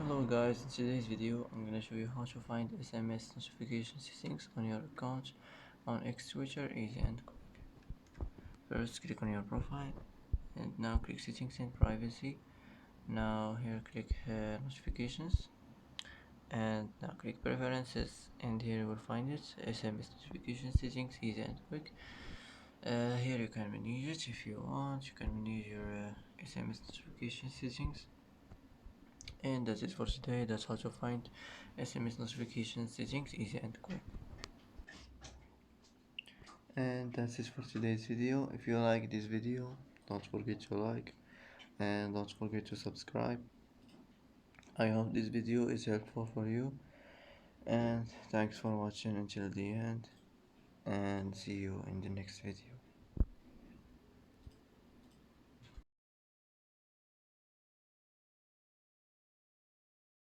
Hello guys, in today's video I'm gonna show you how to find SMS notification settings on your account on X, Twitter, easy and quick. First click on your profile and now click settings and privacy. Now here click notifications and now click preferences, and here you will find it, SMS notification settings, easy and quick. Here you can manage it if you want. You can manage your SMS notification settings. And that's it for today. That's how to find SMS notification settings, easy and quick. And that's it for today's video. If you like this video, don't forget to like and don't forget to subscribe. I hope this video is helpful for you, and thanks for watching until the end, and see you in the next video.